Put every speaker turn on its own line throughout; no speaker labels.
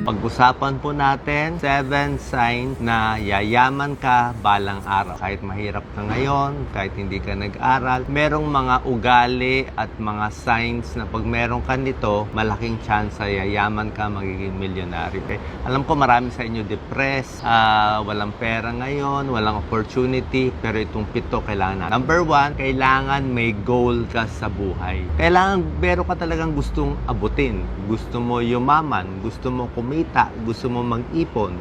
Pag-usapan po natin 7 signs na yayaman ka balang araw. Kahit mahirap ka ngayon, kahit hindi ka nag-aral, merong mga ugali at mga signs na pag meron ka nito, malaking chance yayaman ka, magiging milyonaryo. Alam ko marami sa inyo depressed, walang pera ngayon, walang opportunity, pero itong 7 kailangan. Number 1, kailangan may goal ka sa buhay. Kailangan meron ka talagang gustong abutin. Gusto mo yumaman, gusto mo kumita, gusto mo mag-ipon,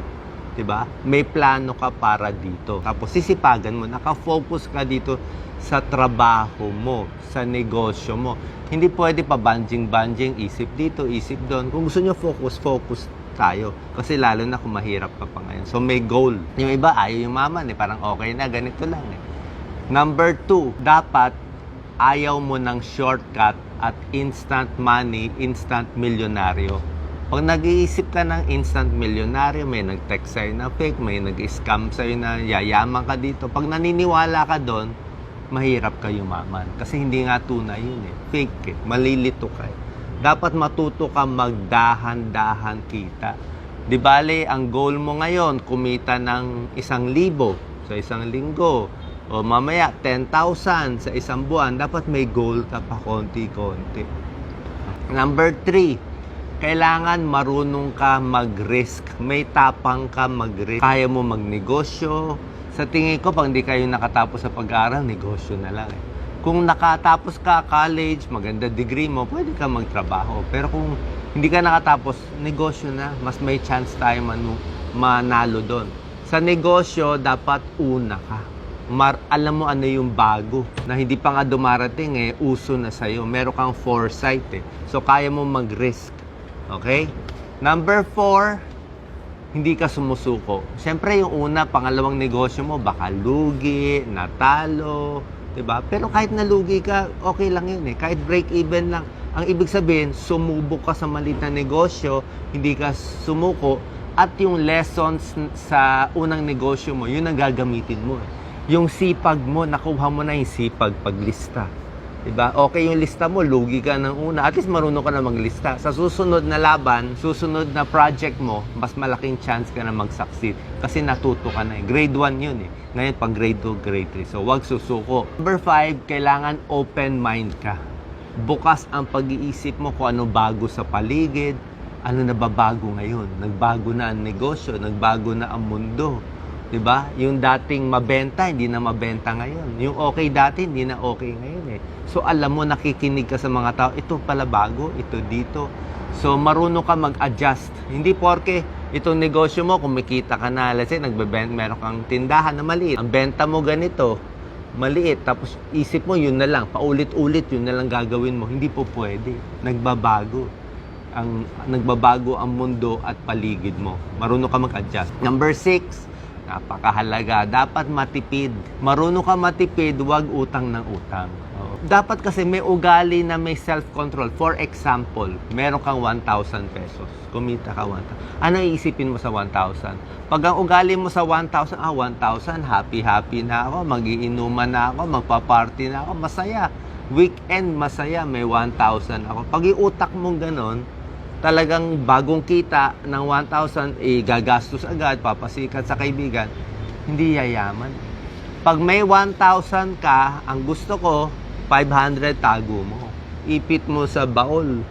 'di ba? May plano ka para dito. Tapos sisipagan mo, naka-focus ka dito sa trabaho mo, sa negosyo mo. Hindi pwede pa banjing-banjing, isip dito, isip doon. Kung gusto niyo focus tayo. Kasi lalo na kung mahirap ka pa ngayon. So may goal. Yung iba ayaw yumaman, parang okay na, ganito lang Number 2, dapat ayaw mo ng shortcut at instant money, instant milyonaryo. Pag nag-iisip ka ng instant milyonaryo, may nag-text sa'yo na fake, may nag-scam sa'yo na yayaman ka dito. Pag naniniwala ka doon, mahirap ka yumaman. Kasi hindi nga tunay yun Fake malilito ka Dapat matuto ka magdahan-dahan kita. Di bale, ang goal mo ngayon, kumita ng 1,000 sa isang linggo. O mamaya, 10,000 sa isang buwan. Dapat may goal ka pa konti-konti. Number 3, kailangan marunong ka mag-risk. May tapang ka mag-risk. Kaya mo magnegosyo. Sa tingin ko, pag hindi kayo nakatapos sa pag-aaral, negosyo na lang Kung nakatapos ka college, maganda degree mo, pwede ka magtrabaho. Pero kung hindi ka nakatapos, negosyo na. Mas may chance tayo manalo doon. Sa negosyo, dapat una ka. Alam mo ano yung bago na hindi pa nga dumarating uso na sa'yo. Meron kang foresight So, kaya mo mag-risk. Okay? Number 4, hindi ka sumusuko. Siyempre, yung una, pangalawang negosyo mo, baka lugi, natalo, diba? Pero kahit nalugi ka, okay lang yun Kahit break even lang. Ang ibig sabihin, sumubok ka sa maliit na negosyo, hindi ka sumuko, at yung lessons sa unang negosyo mo, yun ang gagamitin mo Yung sipag mo, nakuha mo na yung sipag paglista. Diba? Okay yung lista mo, lugi ka ng una. At least marunong ka na maglista. Sa susunod na laban, susunod na project mo, mas malaking chance ka na mag-succeed. Kasi natuto ka na Grade 1 yun Ngayon, pang grade 2, grade 3. So, wag susuko. Number 5, kailangan open mind ka. Bukas ang pag-iisip mo kung ano bago sa paligid, ano nababago ngayon. Nagbago na ang negosyo, nagbago na ang mundo. Diba? Yung dating mabenta, hindi na mabenta ngayon. Yung okay dati, hindi na okay ngayon So, alam mo, nakikinig ka sa mga tao, ito pala bago, ito dito. So, marunong ka mag-adjust. Hindi porke itong negosyo mo, kumikita ka na, let's say, meron kang tindahan na maliit. Ang benta mo ganito, maliit. Tapos, isip mo, yun na lang. Paulit-ulit, yun na lang gagawin mo. Hindi po pwede. Nagbabago ang mundo at paligid mo. Marunong ka mag-adjust. Number 6, napakahalaga. Dapat matipid. Marunong ka matipid, huwag utang ng utang. Dapat kasi may ugali na may self-control. For example, meron kang 1,000 pesos. Kumita ka 1,000. Ano iisipin mo sa 1,000? Pag ang ugali mo sa 1,000, 1,000, happy-happy na ako, mag-iinuman na ako, magpa-party na ako, masaya. Weekend, masaya, may 1,000 ako. Pag iutak mong ganon, talagang bagong kita ng 1,000, gagastos agad, papasikat sa kaibigan, hindi yayaman. Pag may 1,000 ka, ang gusto ko, 500 tago mo. Ipit mo sa baol.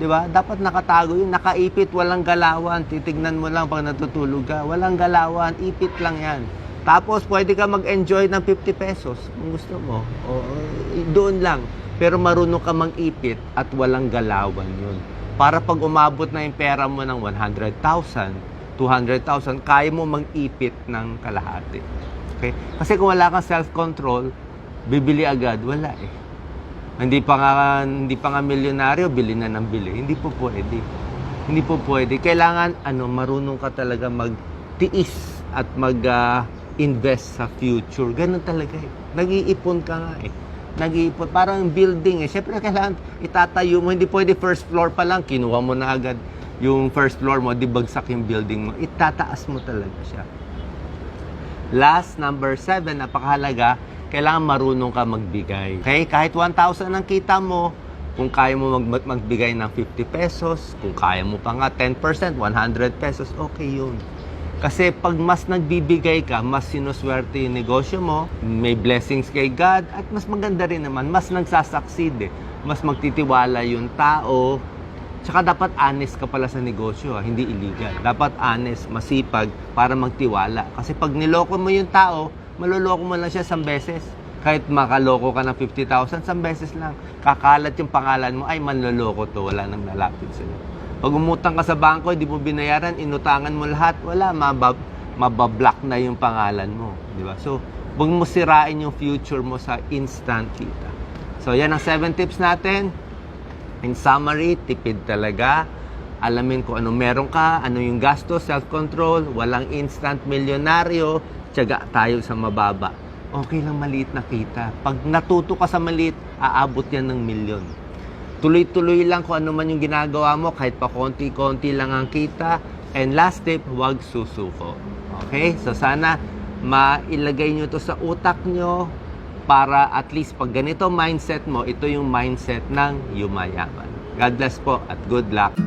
Diba? Dapat nakatago yun. Nakaipit, walang galawan. Titignan mo lang pag natutulog ka. Walang galawan, ipit lang yan. Tapos, pwede ka mag-enjoy ng 50 pesos kung gusto mo. Doon lang. Pero marunong ka mag-ipit at walang galawan yun. Para pag umabot na yung pera mo ng 100,000, 200,000, kaya mo mag-ipit ng kalahati. Okay? Kasi kung wala kang self-control, bibili agad, wala Hindi pa nga milyonaryo, bili na ng bili. Hindi po pwede. Kailangan marunong ka talaga magtiis at mag-invest sa future. Ganun talaga Nag-iipon ka nga Nag-iipon. Parang building Siyempre, kailangan itatayo mo. Hindi pwede first floor pa lang. Kinuha mo na agad yung first floor mo. Di bagsak yung building mo. Itataas mo talaga siya. Last, number 7, napakahalaga. Kailangan marunong ka magbigay. Okay? Kahit 1,000 ang kita mo, Kung kaya mo magbigay ng 50 pesos, kung kaya mo pa nga 10%, 100 pesos, okay yun. Kasi pag mas nagbibigay ka, mas sinuswerte yung negosyo mo, may blessings kay God, at mas maganda rin naman, mas nagsasucceed eh. Mas magtitiwala yung tao. Tsaka dapat honest ka pala sa negosyo, hindi illegal. Dapat honest, masipag, para magtiwala. Kasi pag niloko mo yung tao, maloloko mo lang siya 1 beses. Kahit makaloko ka ng 50,000, 1 beses lang. Kakalat yung pangalan mo, ay manloloko to, wala nang lalapit sa'yo. Pag umutang ka sa bangko, hindi mo binayaran, inutangan mo lahat, wala, mabablock na yung pangalan mo. Di ba? So, huwag mo sirain yung future mo sa instant kita. So, yan ang 7 tips natin. In summary, tipid talaga. Alamin kung ano meron ka, ano yung gasto, self-control, walang instant milyonaryo, tiyaga tayo sa mababa. Okay lang maliit na kita. Pag natuto ka sa maliit, aabot yan ng milyon. Tuloy-tuloy lang kung ano man yung ginagawa mo, kahit pa konti-konti lang ang kita. And last tip, huwag susuko. Okay? So sana mailagay nyo to sa utak nyo para at least pag ganito mindset mo, ito yung mindset ng yumayaman. God bless po at good luck.